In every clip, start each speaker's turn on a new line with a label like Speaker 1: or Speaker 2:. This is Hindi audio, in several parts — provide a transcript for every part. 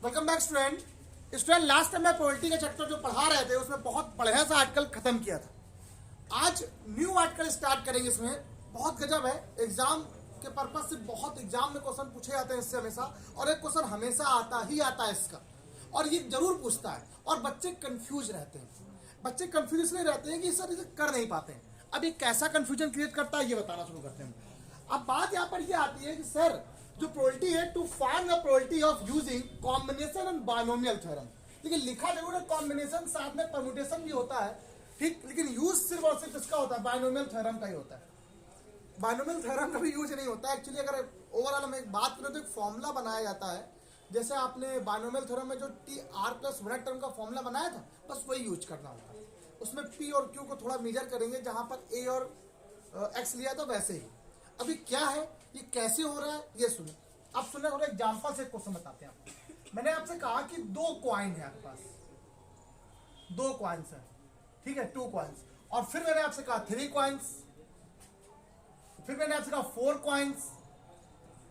Speaker 1: Welcome back student last time मैं पॉलिटी का चैप्टर जो पढ़ा रहे थे उसमें बहुत बढ़िया सा आर्टिकल खत्म किया था। आज न्यू आर्टिकल स्टार्ट करेंगे। इसमें बहुत गजब है, एग्जाम के पर्पज से बहुत एग्जाम में क्वेश्चन पूछे जाते हैं इससे हमेशा, और एक क्वेश्चन हमेशा आता है इसका, और ये जरूर पूछता है और बच्चे कंफ्यूज रहते हैं। बच्चे कंफ्यूज इसलिए रहते हैं कि सर इसे कर नहीं पाते हैं। अब ये कैसा कंफ्यूजन क्रिएट करता है ये बताना शुरू करते हैं। अब बात यहाँ पर ये आती है कि सर जो प्रोबेबिलिटी है to find the probability of using combination and binomial theorem, लेकिन लिखा जरूर है कॉम्बिनेशन, साथ में परम्यूटेशन भी होता है, ठीक, लेकिन यूज सिर्फ और सिर्फ इसका होता है, बायनोमियल थ्योरम का ही होता है। बायनोमियल थ्योरम का भी यूज नहीं होता है एक्चुअली। अगर ओवरऑल हम एक बात करें तो एक फॉर्मूला बनाया जाता है, जैसे आपने बायनोमियल थ्योरम में जो T R plus one term का फॉर्मूला बनाया था, बस वही यूज करना होता है। उसमें पी और क्यू को थोड़ा मेजर करेंगे, जहां पर ए और एक्स लिया था वैसे ही। अभी क्या है, ये कैसे हो रहा है ये सुनो। अब सुनने थोड़ा एग्जाम्पल से क्वेश्चन बताते हैं आपको। मैंने आपसे कहा कि दो क्वाइन है आपके पास, दो क्वाइंस है, ठीक है, टू क्वाइंस, और फिर मैंने आपसे कहा थ्री क्वाइंस, फिर मैंने आपसे कहा फोर क्वाइंस,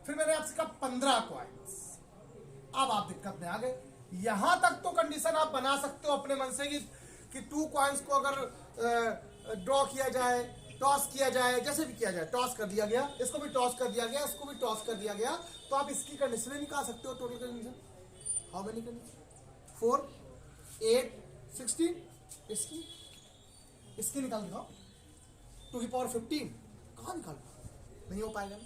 Speaker 1: फिर मैंने आपसे कहा 15 क्वाइंस। अब आप दिक्कत में आ गए। यहां तक तो कंडीशन आप बना सकते हो अपने मन से कि टू क्वाइंस को अगर ड्रॉ किया जाए, टॉस किया जाए, जैसे भी किया जाए, टॉस कर दिया गया, इसको भी टॉस कर दिया गया, इसको भी टॉस कर दिया गया, तो आप इसकी कंडीशन निकाल सकते हो। Total condition how many condition, 4 8 16, इसकी निकाल दिखाओ, 2 की पावर 15, कहां निकाल नहीं हो पाएगा।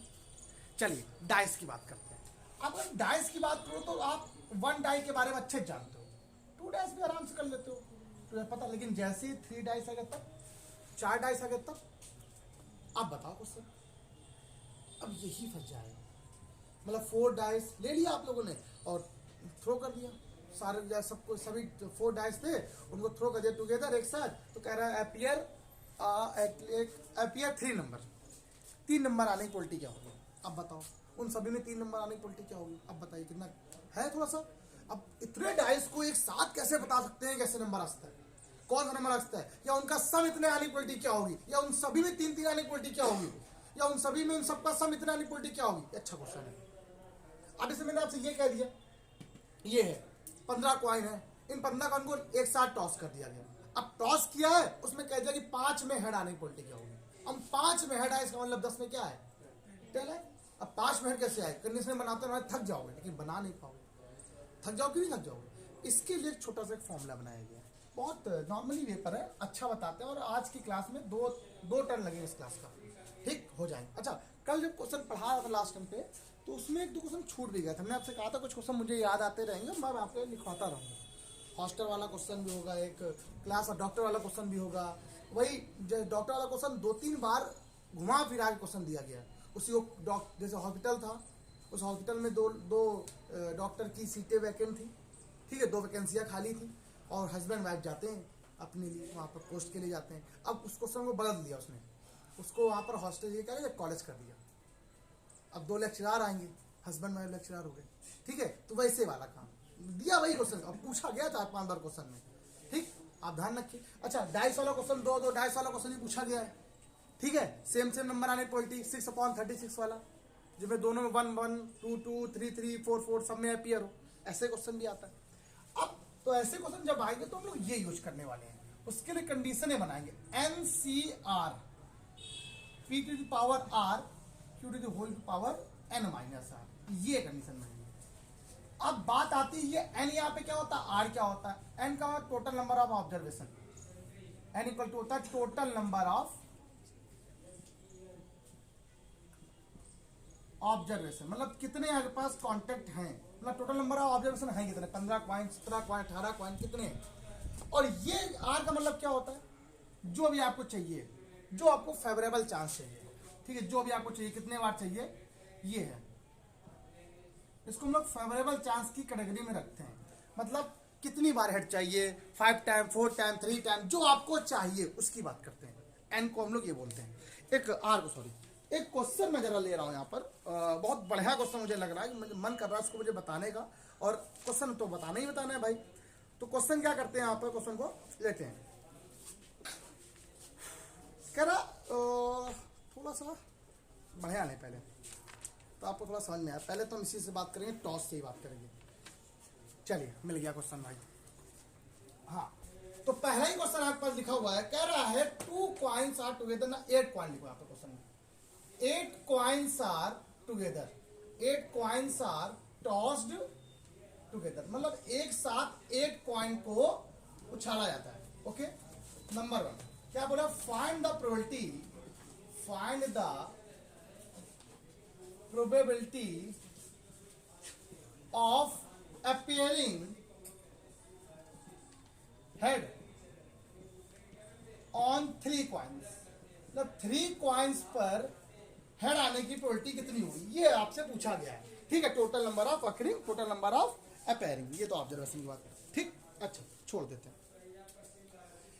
Speaker 1: चलिए डाइस की बात करते हैं। अब अगर डाइस की बात करो तो आप वन डाई के बारे में अच्छे जानते हो, टू डाइस भी आराम से कर लेते हो, तो पता, लेकिन जैसे ही 3 डाइस आ गया तब, 4 डाइस आ गया तब, अब बताओ क्वेश्चन। अब यही फंस जाएगा, मतलब 4 डाइस ले लिया आप लोगों ने और थ्रो कर दिया, सारे सबको, सभी 4 डाइस थे उनको थ्रो कर दिया टुगेदर एक साथ, तो कह रहा है अपीयर 3 नंबर, 3 नंबर आने की प्रोबेबिलिटी क्या होगी। अब बताओ उन सभी में 3 नंबर आने की प्रोबेबिलिटी क्या होगी। अब बताइए कितना है थोड़ा सा। अब इतने डाइस को एक साथ कैसे बता सकते हैं, कैसे नंबर आ सकता है, कौन सा नंबर आ सकता है, या उनका सम इतने आने की प्रोबेबिलिटी क्या होगी, या उन सभी में 3-3 आने की प्रोबेबिलिटी क्या होगी, या उन सभी में उन सबका सम इतना आने की प्रोबेबिलिटी क्या होगी। अच्छा क्वेश्चन है। अब इसे मैंने आपसे ये कह दिया, ये है 15 कॉइन है, इन 15 कॉइन को एक साथ टॉस कर दिया गया। अब टॉस किया है, उसमें कह दिया कि 5 में हेड आने की प्रोबेबिलिटी क्या होगी। अब 5 में हेड आए, इसका मतलब 10 में क्या है, टेल है। अब 5 में हेड कैसे आए, कंडीशन बनाते हैं थक जाओगे, लेकिन बना नहीं पाओगे। थक जाओ, क्यों नहीं थक जाओगे, इसके लिए एक छोटा सा फॉर्मूला बनाया गया है, बहुत नॉर्मली पेपर है, अच्छा बताते हैं, और आज की क्लास में दो टर्न लगे इस क्लास का, ठीक हो जाएंगे। अच्छा, कल जब क्वेश्चन पढ़ा रहा था लास्ट टाइम पे, तो उसमें 1-2 क्वेश्चन छूट भी गया था। मैंने आपसे कहा था कुछ क्वेश्चन मुझे याद आते रहेंगे, मैं आपको लिखवाता रहूँगा। हॉस्टल वाला क्वेश्चन भी होगा, एक क्लास और डॉक्टर वाला क्वेश्चन भी होगा। वही डॉक्टर वाला क्वेश्चन 2-3 बार घुमा फिरा के क्वेश्चन दिया गया है। उसी को जैसे हॉस्पिटल था, उस हॉस्पिटल में दो डॉक्टर की सीटें वैकेंट थी, ठीक है, 2 वैकेंसियाँ खाली थी, और हस्बैंड वाइफ जाते हैं अपने लिए वहाँ पर पोस्ट के लिए जाते हैं। अब उस क्वेश्चन को बदल दिया उसने, उसको वहाँ पर हॉस्टल ये क्या कॉलेज कर दिया। अब 2 लेक्चरार आएंगे, हस्बैंड वाइफ लेक्चरार हो गए, ठीक है, तो वैसे वाला काम दिया, वही क्वेश्चन अब पूछा गया था 5 बार क्वेश्चन में, ठीक, आप ध्यान रखिए। अच्छा, डाइस वाला क्वेश्चन 2 डाइस वाला क्वेश्चन भी पूछा गया है, ठीक है, सेम नंबर आने प्रोबेबिलिटी 6/36 वाला, जिसमें दोनों में 1 1 2 2 3 3 4 4 सब में अपीयर हो, ऐसे क्वेश्चन भी आता है। अब तो ऐसे क्वेश्चन जब आएंगे तो हम लोग ये यूज करने वाले हैं, उसके लिए कंडीशनें बनाएंगे, NCR P to the power R Q to the whole power N minus R, ये कंडीशन बनाएंगे। अब बात आती है, ये N यहाँ पे क्या होता है, R क्या होता है। N का मतलब total number of observation, N equal to होता है टोटल नंबर ऑफ ऑब्जर्वेशन, मतलब कितने आपके पास कांटेक्ट हैं, मतलब टोटल नंबर ऑफ ऑब्जर्वेशन है कितने, 15 क्वाइन, 17 क्वाइन, 18 क्वाइन, कितने हैं। और ये आर का मतलब क्या होता है, जो भी आपको चाहिए, जो आपको फेवरेबल चांस चाहिए, ठीक है, जो भी आपको चाहिए, कितने बार चाहिए, ये है, इसको हम लोग फेवरेबल चांस की कैटेगरी में रखते हैं। मतलब कितनी बार हेड चाहिए, 5 टाइम, 4 टाइम, 3 टाइम, जो आपको चाहिए उसकी बात करते हैं। एन को हम लोग ये बोलते हैं, एक आर को, सॉरी, एक क्वेश्चन मैं जरा ले रहा हूं यहाँ पर, बहुत बढ़िया क्वेश्चन मुझे लग रहा है, मुझे मन कर रहा है उसको मुझे बताने का, और क्वेश्चन तो बताना ही बताना है भाई। तो क्वेश्चन क्या करते हैं यहाँ पर, क्वेश्चन को लेते हैं, कह रहा थोड़ा सा बढ़िया नहीं, पहले तो आपको थोड़ा समझ में आया, पहले तो हम इसी से बात करेंगे, टॉस से ही बात करेंगे। चलिए मिल गया क्वेश्चन भाई। हाँ, तो पहला ही क्वेश्चन आपके पास लिखा हुआ है, कह रहा है 2 कॉइन्स आर टुगेदर ना, 8 कॉइन लिखो यहाँ पे क्वेश्चन में। 8 coins are together, 8 coins are tossed together, मतलब एक साथ 8 कॉइन को उछाला जाता है। ओके, नंबर 1 क्या बोला, find the probability, find the probability of appearing head on 3 coins, मतलब 3 coins पर हेड आने की प्रोबेबिलिटी कितनी होगी, ये आपसे पूछा गया है। ठीक है, total number of occurring, total number of appearing, ये तो ऑब्जर्वेशन की बात है। ठीक, अच्छा छोड़ देते हैं।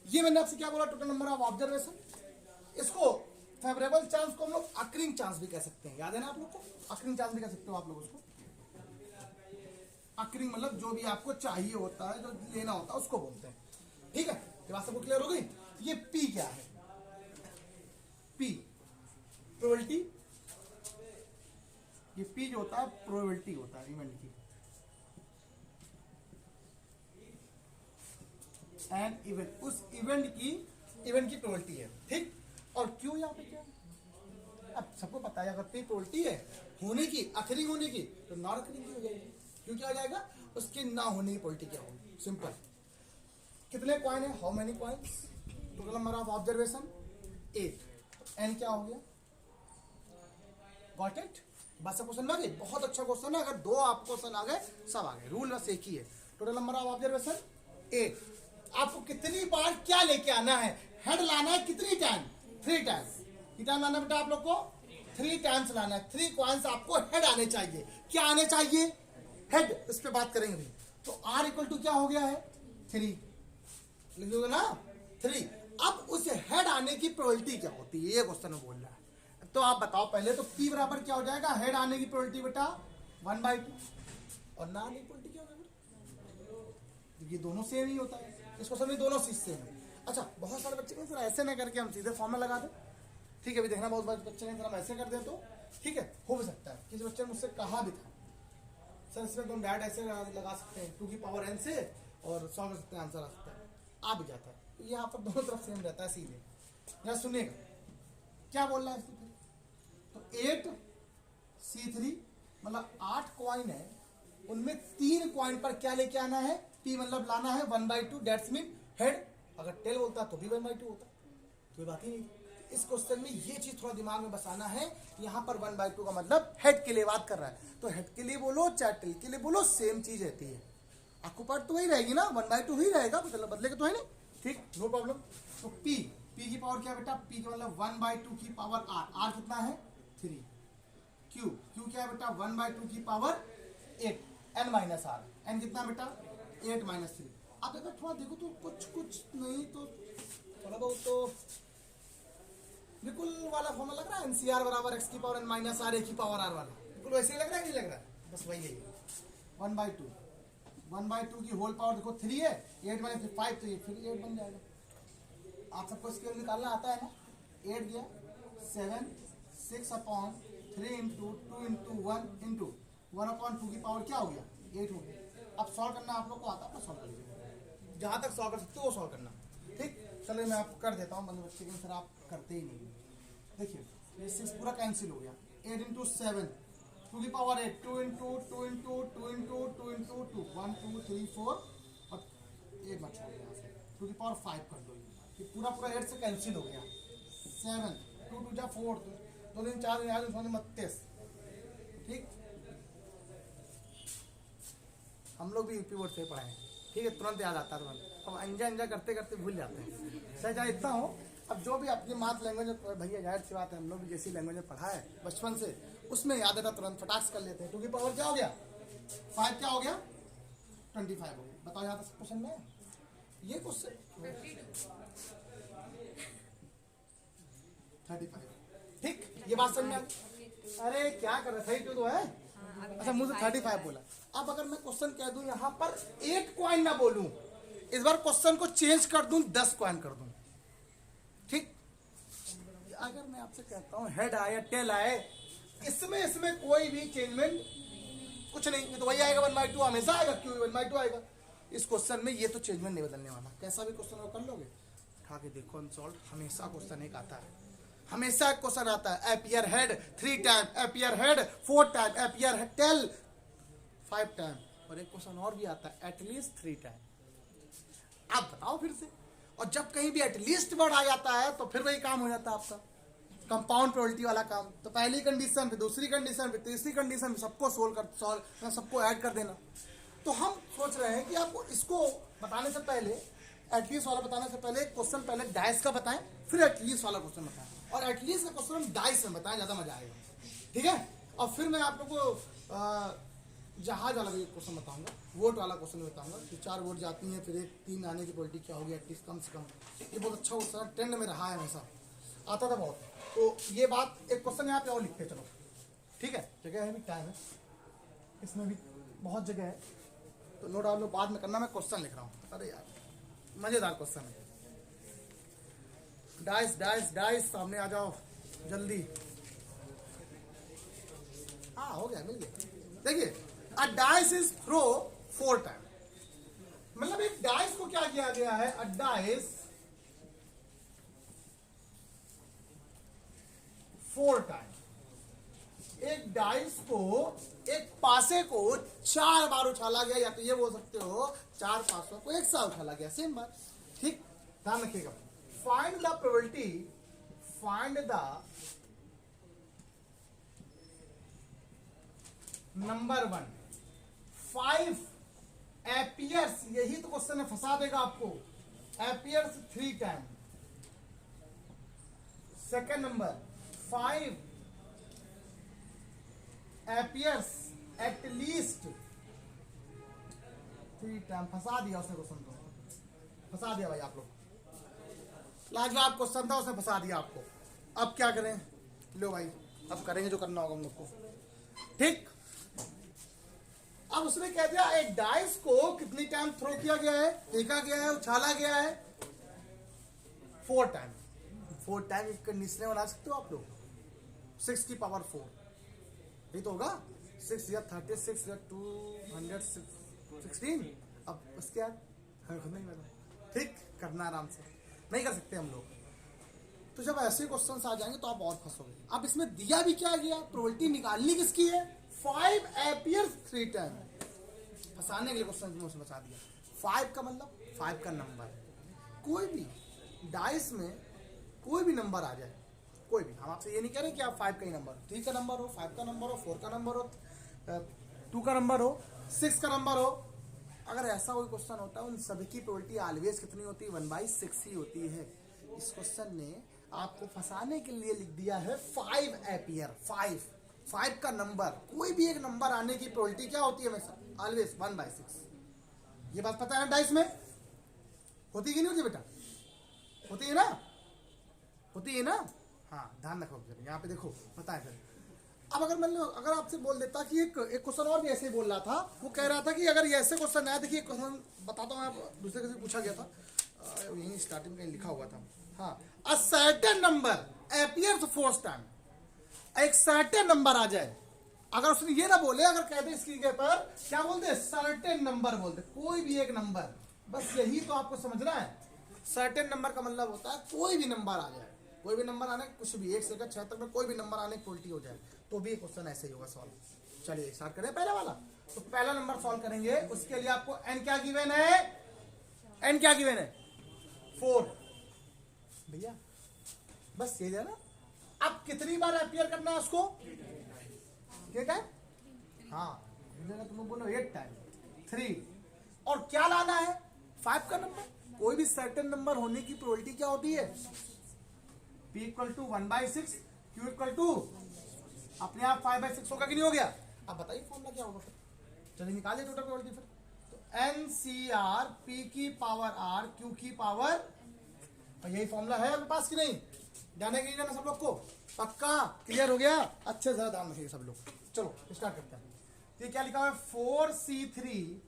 Speaker 1: ये मैंने आपसे क्या बोला, टोटल नंबर ऑफ ऑब्जर्वेशन। इसको फेवरेबल चांस को हम लोग अकरिंग चांस भी कह सकते हैं, याद है ना आप लोग को, अकरिंग चांस भी कह सकते हो आप लोग उसको। अकरिंग मतलब जो भी आपको चाहिए होता है, जो लेना होता है उसको बोलते हैं। ठीक है, ये बात सबको क्लियर हो गई। ये पी क्या है, पी प्रोबेबिलिटी, ये पी जो होता है प्रोबेबिलिटी होता है इवेंट की, एंड इवेंट, उस इवेंट की प्रोबेबिलिटी है। ठीक, और क्यों यहाँ पे क्या, अब सबको पता है अगर पी प्रोबेबिलिटी है होने की, अकरिंग होने की, तो नॉन अकरिंग की हो जाएगी। क्यों क्या आ जाएगा, उसके ना होने की प्रोबेबिलिटी क्या होगी, सिंपल। कितने कॉइन है, how many coins, total number of observation 8, तो एन क्या हो गया, गॉट इट। बात से क्वेश्चन आ गई, बहुत अच्छा क्वेश्चन है। अगर 2 आपको क्वेश्चन आ गए सब आ गए, रूल बस एक ही है। टोटल नंबर ऑफ ऑब्जर्वेशन 8, आपको कितनी बार क्या लेके आना है, हेड लाना है, कितनी टाइम, 3 टाइम्स। कितना टाइम लाना बेटा आप लोग को, 3 टाइम्स लाना है। 3 कॉइन्स आपको हेड आने चाहिए, क्या आने चाहिए, हेड, इस पे बात करेंगे भी। तो R इक्वल टू क्या हो गया है, 3, लिख दोगे ना 3। अब उस हेड आने की प्रोबेबिलिटी क्या होती है, ये क्वेश्चन में बोल रहा है। तो आप बताओ पहले, तो P बराबर क्या हो जाएगा, हेड आने की प्रोबेबिलिटी बेटा 1/2, और ना आने की प्रोबेबिलिटी क्या होगा, ये दोनों सेम ही होता है, इस क्वेश्चन में दोनों चीज सेम है। अच्छा, बहुत सारे बच्चे को ऐसे ना करके हम सीधे फॉर्मूला लगा दें। ठीक है, अभी देखना बहुत बच्चे ने हम ऐसे कर दे तो ठीक है, हो भी सकता है। किसी बच्चे ने मुझसे कहा भी था, सर इसमें तुम डायरेक्ट ऐसे लगा सकते हैं 2 की पावर n से, और सॉल्व कर सकते हैं, आंसर आ सकता है, आ भी जाता है। तो यहाँ पर दोनों तरफ सेम रहता है सीधे। यहाँ सुनिएगा क्या बोल रहा है इसमें, तो 8C3 मतलब 8 कॉइन है, उनमें 3 कॉइन पर क्या लेके आना है, P मतलब लाना है 1/2, डेट्स मीन हेड। अगर टेल बोलता तो भी 1/2 होता, कोई बात ही नहीं। इस क्वेश्चन में ये चीज थोड़ा दिमाग में बसाना है, यहाँ पर 1/2 का मतलब हेड के लिए बात कर रहा है, तो हेड के लिए बोलो चाहे टेल के लिए बोलो सेम चीज रहती है। आपको पार्ट तो वही रहेगी ना, 1/2 ही रहेगा, मतलब बदलेगा तो है नहीं। ठीक, नो प्रॉब्लम। तो P की पावर क्या बेटा, P का मतलब 1/2 की पावर R कितना है 3। Q क्या है बेटा 1/2 की power 8, N minus R, N कितना बेटा 8 - 3। आप अगर थोड़ा देखो तो कुछ नहीं तो थोड़ा बहुत तो बिल्कुल वाला फॉर्मूला लग रहा है, NCR बराबर x की power n minus R, a की पावर R वाला, बिल्कुल वैसे ही लग रहा है, नहीं लग रहा है, बस वही है। 1/2 की होल पावर देखो 3 है, 8 - 5 तो ये फिर 8 बन जाएगा। आप सबको स्केल निकालना आता है ना, 8 गया 7, 6/3 इंटू 2 इंटू 1 इंटू 1/2 की पावर क्या हो गया 8 हो गया। अब सॉल्व करना आप लोग को आता है, सॉल्व कर लीजिए, जहाँ तक सॉल्व कर सकते हो वो सॉल्व करना। ठीक, चलिए मैं आपको कर देता हूँ, मतलब बच्चे के सर आप करते ही नहीं। देखिए ये 6 पूरा कैंसिल हो गया, 8 इंटू 7 2 की power 8, 2 into 2 into 2 into 2 into 2 1 2 3 4 और 1 बच गया यहाँ से 2 की पावर 5 कर दो, ये पूरा 8 से कैंसिल हो गया। 7 2 2 जा 4, 2 दिन 4 दिन 32। ठीक, हम लोग भी यूपी बोर्ड से पढ़े हैं, ठीक है, तुरंत याद आता है तुरंत। अब अंजा करते करते भूल जाते हैं। सही चाहे इतना हो, अब जो भी अपनी मात लैंग्वेज में, भैया जाहिर सी बात है हम लोग भी जैसी लैंग्वेज में पढ़ा है बचपन से, उसमें याद आता तुरंत फटाक कर लेते हैं। 2 की पावर क्या हो गया 5, क्या हो गया 25 हो गया। बताओ यहाँ तक क्वेश्चन में ये क्वेश्चन 35। ठीक, ये बात समझ में आ गई। अरे क्या कर रहे, 32 तो है, अच्छा मुझे 35 बोला। अब अगर मैं क्वेश्चन कह दूं यहाँ पर 8 कॉइन ना बोलूं, इस बार क्वेश्चन को चेंज कर दूं 10 कॉइन कर दूं। ठीक, अगर मैं आपसे कहता हूं हेड आए टेल आए, इसमें कोई भी चेंजमेंट कुछ नहीं, ये तो वही आएगा 1/2 हमेशा आएगा, क्यों 1/2 आएगा। इस क्वेश्चन में ये तो चेंजमेंट नहीं बदलने वाला, कैसा भी क्वेश्चन हो कर लोगे, उठा के देखो अनसॉल्व, हमेशा क्वेश्चन एक आता है, हमेशा क्वेश्चन आता है, appear head 3 time, appear head 4 time, appear head tail 5 time, और एक क्वेश्चन और भी आता है एटलीस्ट 3 टाइम। आप बताओ फिर से, और जब कहीं भी एटलीस्ट वर्ड आ जाता है तो फिर वही काम हो जाता है आपका, कंपाउंड प्रोबेबिलिटी वाला काम। तो पहली कंडीशन, फिर दूसरी कंडीशन, फिर तीसरी कंडीशन, सबको सॉल्व सबको ऐड कर देना। तो हम सोच रहे हैं कि आपको इसको बताने से पहले, एटलीस्ट वाला बताने से पहले, क्वेश्चन पहले डाइस का बताएं, फिर एटलीस्ट वाला क्वेश्चन बताएं, और एटलीस्ट का क्वेश्चन हम डाइस में बताएं, ज्यादा मजा आएगा, ठीक है। और फिर मैं आप लोगों को जहाज वाला भी क्वेश्चन बताऊंगा, वोट वाला क्वेश्चन बताऊंगा कि 4 वोट जाती हैं फिर 3 आने की प्रोबेबिलिटी क्या होगी एटलीस्ट, कम से कम। ये बहुत अच्छा क्वेश्चन ट्रेंड में रहा है, हमेशा आता था बहुत। तो ये बात, एक क्वेश्चन यहाँ पे और लिखते चलो, ठीक है, जगह है भी, टाइम है, इसमें भी बहुत जगह है, तो नो डाउट लो, बाद में करना, मैं क्वेश्चन लिख रहा हूँ। अरे यार मजेदार क्वेश्चन है। डाइस डाइस डाइस, सामने आ जाओ जल्दी। हाँ हो गया, मिल गया। देखिए, a dice is throw 4 time, मतलब एक डाइस को क्या किया गया है, अ डाइस 4 टाइम, एक डाइस को, एक पासे को 4 बार उछाला गया, या तो ये बोल सकते हो 4 पासों को एक साथ उछाला गया, सेम बात, ठीक। ध्यान रखिएगा, find the probability, find the number 1 5 appears, यही तो क्वेश्चन है, फंसा देगा आपको, appears 3 time. Second number 5 appears at least 3 time, फंसा दिया उसने क्वेश्चन को, फंसा दिया भाई आप लोग, लाजवाब क्वेश्चन था, उसने फंसा दिया आपको। अब क्या करें, लो भाई अब करेंगे जो करना होगा हम लोग को, ठीक। अब उसने कह दिया एक डाइस को कितनी टाइम थ्रो किया गया है, फेंका गया है, उछाला गया है 4 टाइम। 4 टाइम एक कंडीशन बना सकते हो आप लोग, 6 की पावर 4, यही तो होगा, 6 या 36 या 216। अब उसके बाद खुद नहीं पता, ठीक, करना आराम से, नहीं कर सकते हम लोग। तो जब ऐसे क्वेश्चंस आ जाएंगे तो आप बहुत फंसोगे। अब इसमें दिया भी क्या गया, प्रोबेबिलिटी निकालनी किसकी है, 5 एपियर्स 3 टाइम, फंसाने के लिए क्वेश्चन में बता दिया। 5 का मतलब 5 का नंबर, कोई भी डाइस में कोई भी नंबर आ जाए, कोई भी, हम आपसे ये नहीं कह रहे कि आप 5 का ही नंबर, 3 का नंबर हो, 5 का नंबर हो, 4 का नंबर हो, 2 का नंबर हो, 6 का नंबर हो, अगर ऐसा कोई क्वेश्चन होता है उन सभी की प्रोबेबिलिटी ऑलवेज कितनी होती है, 1/6 ही होती है। इस क्वेश्चन ने आपको फंसाने के लिए लिख दिया है 5 एपियर, 5 का नंबर, कोई भी एक नंबर आने की प्रोबेबिलिटी क्या होती है हमेशा, ऑलवेज 1/6। ये बात पता है डाइस में, होती कि नहीं होती बेटा, होती है ना, होती है ना, हाँ ध्यान रखो, यहाँ पे देखो पता है। फिर अब अगर मान लो, अगर आपसे बोल देता कि एक क्वेश्चन और भी ऐसे ही बोल रहा था, वो कह रहा था कि अगर ये ऐसे क्वेश्चन आया, देखिए क्वेश्चन बताता हूँ, मैं दूसरे से पूछा गया था, यही स्टार्टिंग में लिखा हुआ था, हाँ, a certain number appears 4 time, एक सर्टेन नंबर आ जाए, अगर उसने ये ना बोले, अगर कहते इसकी जगह पर क्या बोलते, सर्टेन नंबर बोलते, कोई भी एक नंबर, बस यही तो आपको समझना है। सर्टेन नंबर का मतलब होता है कोई भी नंबर आ जाए, कोई भी नंबर आने, कुछ भी 1 से लेकर 6 तक में कोई भी नंबर आने की प्रोबेबिलिटी हो जाए, तो भी क्वेश्चन ऐसे ही होगा सॉल्व। चलिए स्टार्ट करें पहला वाला। तो पहला नंबर सॉल्व करेंगे, उसके लिए आपको n क्या गिवन है, n क्या गिवन है 4 भैया, बस ये ना। अब कितनी बार अपीयर करना है उसको, क्या टाइम, हाँ तुम बोलो 8 टाइम, 3, और क्या लाना है 5 का नंबर। कोई भी सर्टेन नंबर होने की प्रोबेबिलिटी क्या होती है, P equal to 1/6, Q equal to अपने आप 5/6 होगा कि नहीं हो गया। अब बताइए फॉर्मूला क्या होगा, फिर चलिए निकालिए टोटल प्रोबेबिलिटी। फिर NCR P की पावर R Q की पावर, यही फॉर्मूला है आपके पास कि नहीं, ध्यान रखिएगा ना सब लोग को, पक्का क्लियर हो गया, अच्छे से ध्यान रखिएगा सब लोग। चलो स्टार्ट करते हैं। ये क्या लिखा हुआ है 4C3,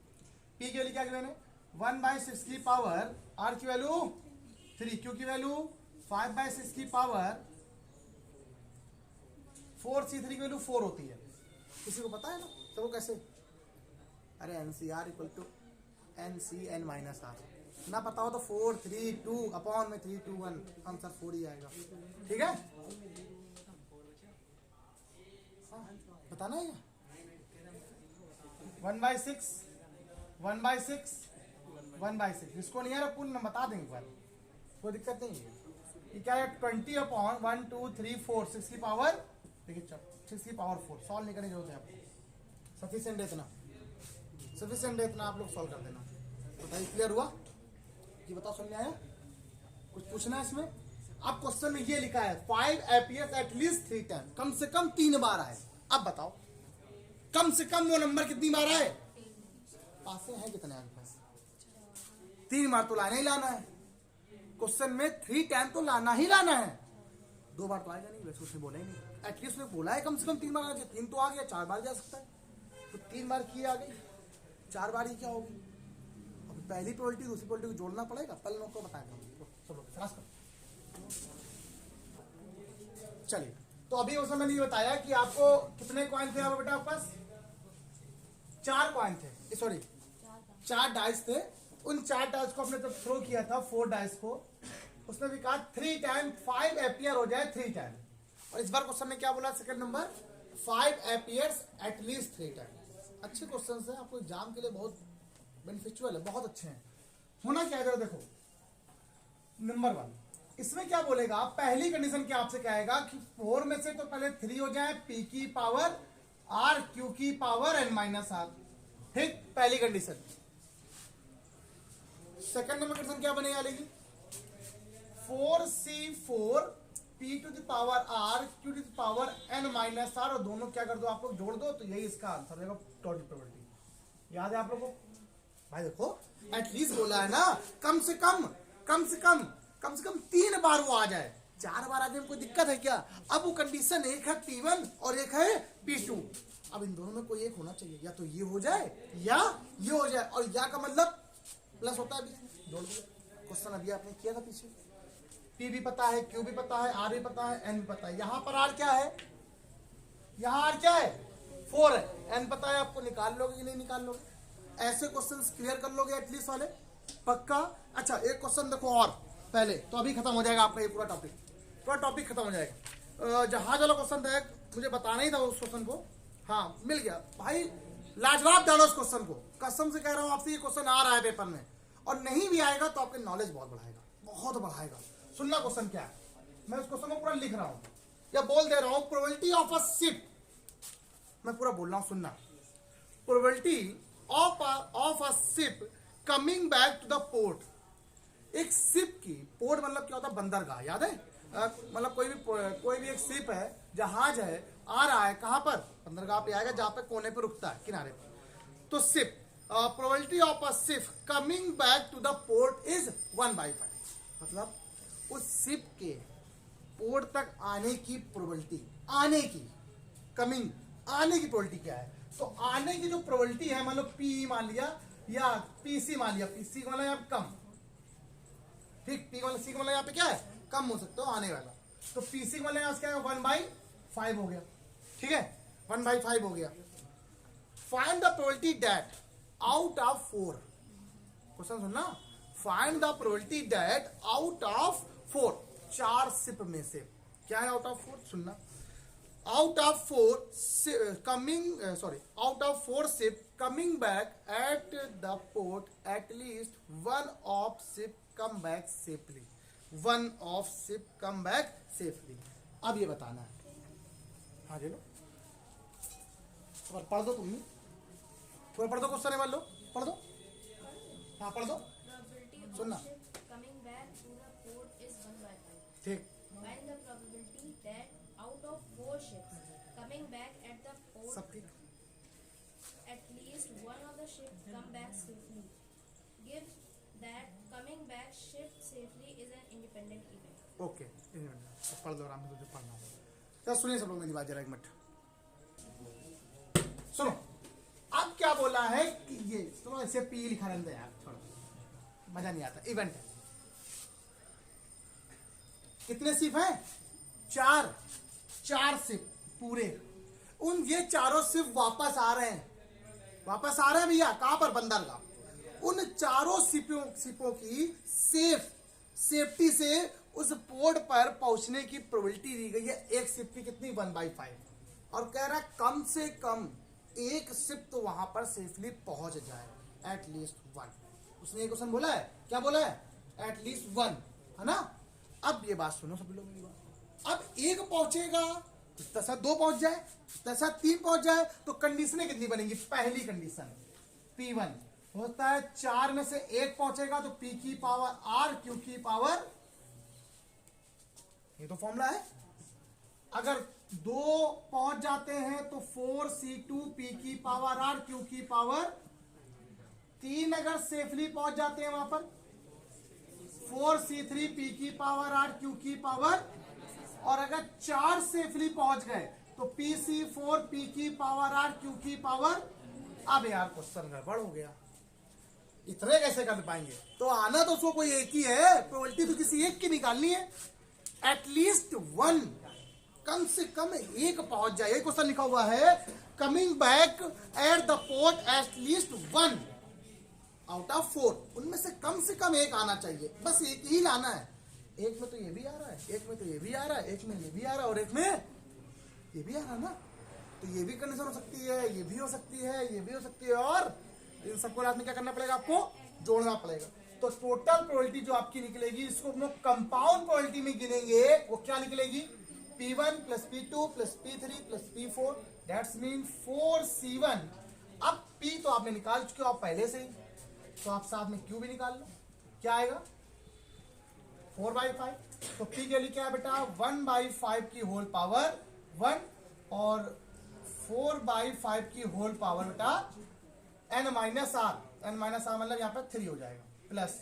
Speaker 1: P की वैल्यू क्या गिवन है 1/6 की पावर, R की वैल्यू 3, Q की वैल्यू 5/6 की पावर 4C3 की वैल्यू 4 होती है। किसी को पता है ना, तो वो कैसे अरे NCR equal to NCN minus r, ना पता हो तो 4 3 2 अपॉन में 3 2 1, आंसर 4 ही आएगा। ठीक है, बताना है 1/6 1/6 1/6, इसको नहीं आ रहा पूर्ण बता देंगे एक बार, कोई दिक्कत नहीं है। ये क्या है 20 अपॉन 1 2 3 4 6 की पावर, देखिए 6 की पावर 4, सॉल्व नहीं करने की जरूरत है आपको, सफिशिएंट है इतना आप लोग सॉल्व कर देना। बताइए क्लियर हुआ? ये बताओ समझ में आया? कुछ पूछना है इसमें? अब क्वेश्चन में ये लिखा है 5 appears at least 3 times, कम से कम 3 बार आए। अब बताओ कम से कम वो नंबर कितनी बार आए? पास से है कितने आपके पास? 3 बार तो लाना ही लाना है क्वेश्चन में, 3 टाइम तो लाना ही लाना है, 2 बार तो आएगा नहीं, वैसे उसने बोला ही नहीं। एटलीस्ट उसने बोला है कम से कम 3 बार आना चाहिए, 3 तो आ गया, 4 बार जा सकता है, तो 3 बार की आ गई, 4 बार ही क्या होगी? अब पहली प्रोबेबिलिटी दूसरी प्रोबेबिलिटी को जोड़ना पड़ेगा, पहले लोग को बताएगा। चलिए, तो अभी उस मैंने ये बताया कि आपको कितने कॉइन थे बेटा आपके पास? 4 कॉइन थे, सॉरी 4 डाइस थे। उन 4 डाइस को आपने जब थ्रो किया था 4 डाइस को, उसने भी कहा 3 टाइम 5 एपियर हो जाए 3 टाइम, और इस बार क्वेश्चन में क्या बोला second number 5 appears at least 3 time. अच्छे क्वेश्चन है, आपको एग्जाम के लिए बहुत बेनिफिशियल है, बहुत अच्छे हैं। होना क्या है देखो, नंबर 1 इसमें क्या बोलेगा, पहली कंडीशन क्या आपसे कहेगा कि 4 में से तो पहले 3 हो जाए, p की पावर r q की पावर n माइनस आर, ठीक, पहली कंडीशन। सेकंड नंबर कंडीशन क्या बनेगा लेगी 4c4 p to the power r q to the power n minus r, और दोनों क्या कर दो आप लोग जोड़ दो, तो यही इसका आंसर रहेगा टोटल प्रोबेबिलिटी। याद है आप लोगों को? भाई देखो एटलीस्ट बोला है ना, कम से कम 3 बार वो आ जाए, 4 बार आ जाए कोई दिक्कत है क्या? अब वो कंडीशन एक है P1 और एक है P2, अब इन दोनों में कोई एक होना चाहिए, या तो ये हो जाए या ये हो जाए, और या का मतलब प्लस होता है भी, जोड़ दो। क्वेश्चन अभी आपने किया था पीछे, P भी पता है, Q भी पता है, R भी पता है, N भी पता है। यहाँ पर R क्या है? यहाँ R क्या है? 4 है, N पता है आपको, निकाल लोगे कि नहीं निकाल लोगे? ऐसे क्वेश्चंस क्लियर कर लोगे एटलीस्ट वाले, पक्का? अच्छा एक क्वेश्चन देखो और पहले, तो अभी खत्म हो जाएगा आपका ये पूरा टॉपिक खत्म हो जाएगा। जहाज वाला क्वेश्चन था, मुझे बताना ही था उस क्वेश्चन को, हाँ मिल गया भाई, लाजवाब डालो उस क्वेश्चन को, कसम से कह रहा हूं आपसे, ये क्वेश्चन आ रहा है पेपर में, और नहीं भी आएगा तो आपकी नॉलेज बहुत बढ़ाएगा। सुनना क्वेश्चन क्या है, मैं उस क्वेश्चन को पूरा लिख रहा हूं या बोल दे रहा हूं। प्रोबेबिलिटी ऑफ अ शिप, मैं पूरा बोल रहा हूं, सुनना। Probability of a ship coming back to the port, एक शिप की, पोर्ट मतलब क्या होता है? बंदरगाह, याद है? मतलब कोई भी एक शिप है, जहाज है, आ रहा है कहां पर? बंदरगाह पे आएगा, जहां पे कोने पे रुकता है, किनारे पे। तो ship, probability of a ship coming back to the port is 1/5, मतलब उस शिप के पोर्ट तक आने की प्रोबेबिलिटी, आने की प्रोबेबिलिटी क्या है? तो आने की जो प्रोबेबिलिटी है, मान लो P मान लिया या PC मान लिया, PC वाला यहाँ कम, ठीक, P वाला C वाला यहाँ पे क्या है? कम हो सकता है आने वाला, तो PC वाला यहाँ क्या है? 1/5 हो गया, ठीक है, 1/5 हो गया। Find the probability that out of 4, question सुनना, find the probability that out of 4, 4 ship में से क्या है आउट ऑफ 4? सुनना, out of 4 ship coming back at the port, at least one of ship come back safely, अब ये बताना है, हाँ ले लो, पढ़ दो, तुम थोड़ा पढ़ दो क्वेश्चन, मान लो पढ़ दो, हाँ पढ़ दो, सुनना, ठीक,
Speaker 2: find the probability that out of 4 ships coming back at the port,
Speaker 1: सब ठीक,
Speaker 2: at least one of the ships come back safely. Give that coming back ship safely is an independent event.
Speaker 1: Okay, पढ़ दो आराम से, तुझे पढ़ना होगा। तो सुनिए सब लोग मेरी बात जरा एक मिनट सुनो। अब क्या बोला है कि ये चलो ऐसे P लिखा रहता है यार, थोड़ा मजा नहीं आता, इवेंट है। कितने शिप हैं? 4 शिप पूरे, उन ये चारों शिप वापस आ रहे हैं, वापस आ रहे हैं भैया, कहां पर? बंदरगाह। उन चारों शिपों की सेफ्टी से उस पोर्ट पर पहुंचने की प्रोबेबिलिटी दी गई है एक शिप की कितनी? 1/5। और कह रहा है कम से कम एक शिप तो वहां पर सेफली पहुंच जाए, एटलीस्ट 1। उसने एक क्वेश्चन बोला है, क्या बोला है? एटलीस्ट 1, है ना। अब ये बात सुनो सब लोग मेरी बात। अब एक पहुंचेगा, तथा 2 पहुंच जाए, तथा 3 पहुंच जाए, तो कंडीशनें कितनी बनेंगी? पहली कंडीशन P1 होता है 4 में से 1 पहुंचेगा तो P की पावर R, Q की पावर, ये तो फॉर्मूला है। अगर 2 पहुंच जाते हैं तो 4C2 P की पावर R, Q की पावर 3 अगर सेफली पहुंच जाते हैं वहां पर 4C3 P की पावर R, Q की पावर, और अगर 4 सेफली पहुंच गए तो PC4 P की पावर R, Q की पावर। अब यार क्वेश्चन गड़बड़ हो गया, इतने कैसे कर पाएंगे? तो आना तो उसको कोई एक ही है, प्रोबेबिलिटी तो किसी एक की निकालनी है। एटलीस्ट 1, कम से कम एक पहुंच जाए। एक क्वेश्चन लिखा हुआ है, coming back at the port at least 1 out of 4। उनमें से कम एक आना चाहिए, बस एक ही लाना है। एक में तो ये भी आ रहा है, एक में तो ये भी आ रहा है, एक में ये भी आ रहा है, और एक में ये भी आ रहा है ना। तो ये भी कंडीशन हो सकती है, ये भी हो सकती है, ये भी हो सकती है, और इन सबको रात में क्या करना पड़ेगा? आपको जोड़ना पड़ेगा। तो टोटल प्रोबेबिलिटी जो आपकी निकलेगी, इसको हम लोग कंपाउंड प्रोबेबिलिटी में गिनेंगे, वो क्या निकलेगी? P1 plus P2 plus P3 plus P4, that's mean 4C1। अब P तो आपने निकाल चुके हो आप पहले से ही, तो आप साथ में Q भी निकाल लो। क्या आएगा? 4/5। तो P के लिए क्या है बेटा? 1/5 की होल पावर 1 और 4/5 की होल पावर बेटा n minus r. n minus r मतलब यहाँ पे 3 हो जाएगा, प्लस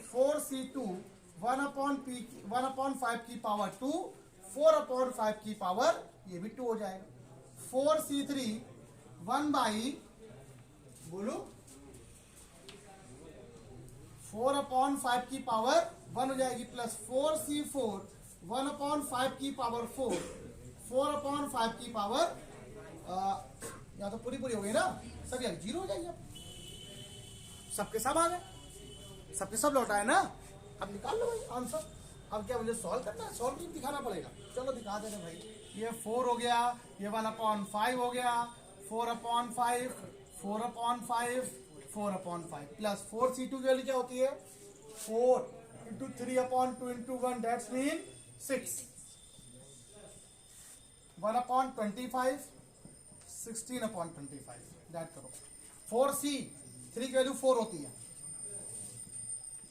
Speaker 1: 4C2 1/5 की पावर 2, 4/5 की पावर, ये भी 2 हो जाएगा। 4C3 बोलो 4/5 की पावर 1 हो जाएगी, प्लस 4C4 1/5 की पावर 4, 4/5 की पावर, यहाँ तो पूरी हो गई ना, सब यार 0 हो जाएगी। अब सबके सब आ गए, सबके सब लौटा है ना। अब निकाल लो भाई आंसर। अब क्या मुझे सॉल्व करना है? सॉल्व करके दिखाना पड़ेगा। चलो दिखा दे रहे भाई। ये 4 हो गया, ये 1/5 हो गया, 4/5, 4/5, 4/5, प्लस 4C2 की वैल्यू क्या होती है? 4 into 3/2 into 1, that's mean 6। 1/25, 16/25, that करो। 4C3 की वैल्यू 4 होती है,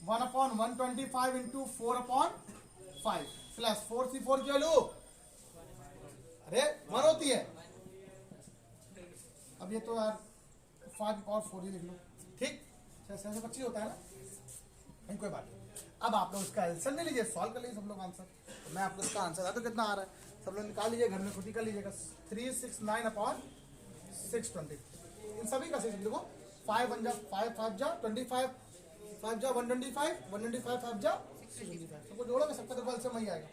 Speaker 1: 1/125 इंटू 4/5, प्लस 4C4 की वैल्यू अरे 1 होती है। अब ये तो यार 5/4 ही लिख लो, ठीक? 6/25 होता है ना, कोई बात नहीं। अब आप लोग इसका आंसर ले लीजिए, सॉल्व कर लीजिए सब लोग आंसर। तो मैं आप लोग इसका आंसर तो कितना आ रहा है सब लोग निकाल लीजिए, घर में खुद ही कर लीजिएगा। 369/620, इन सभी का से देखो 5 1 जा 5 5 जा 25, 5 जा 125, 125 5 जा 625, सबको जोड़ोगे सबका तो बल से वही आएगा,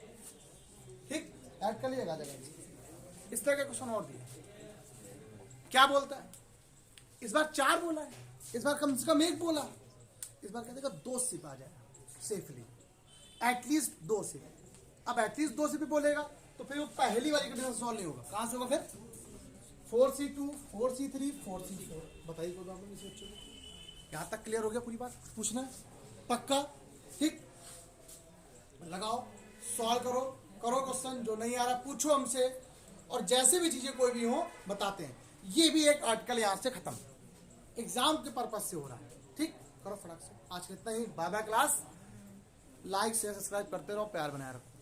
Speaker 1: ठीक? ऐड कर लीजिएगा जगह। इस तरह का क्वेश्चन और दिया, क्या बोलता है? इस बार 4 बोला है, इस बार कम से कम 1 बोला, इस बार कहते 2 सिप आ जाएगा सेफली, एटलीस्ट 2 सिप। अब एटलीस्ट 2 सिप बोलेगा तो फिर वो पहली वाली कंडीशन सॉल्व नहीं होगा। कहां से होगा फिर? 4C2 4C3 4C4। बताइए कोई प्रॉब्लम इस बच्चों को? यहां तक क्लियर हो गया? पूरी बात पूछना है पक्का, ठीक? लगाओ, सॉल्व करो, करो क्वेश्चन। जो नहीं आ रहा पूछो हमसे, और जैसे भी चीजें कोई भी हो बताते हैं। ये भी एक आर्टिकल यहां से खत्म, एग्जाम के पर्पज से हो रहा है, ठीक? करो फटाक से। आज के इतना ही, bye bye class. Like share subscribe करते रहो, प्यार बनाए रखो।